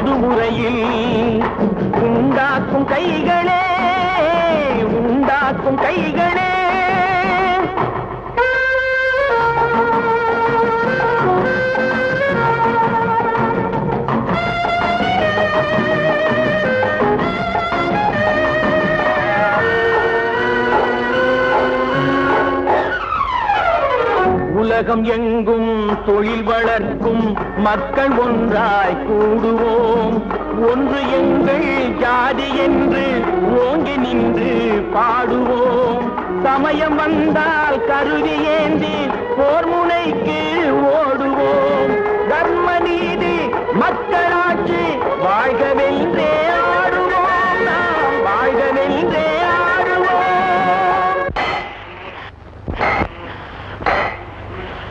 புதுமுறையில் உண்டாக்கும் கைகளே உண்டாக்கும் கைகளே உலகம் எங்கும் தொழில் வளர்க்கும் மக்கள் ஒன்றாய் கூடுவோம் ஒன்று எங்கள் ஜாதி என்று ஓங்கி நின்று பாடுவோம் சமயம் வந்தால் கருவி ஏந்தி போர் முனைக்கு ஓடுவோம் தர்ம நீதி மக்களாட்சி வாழ்கவே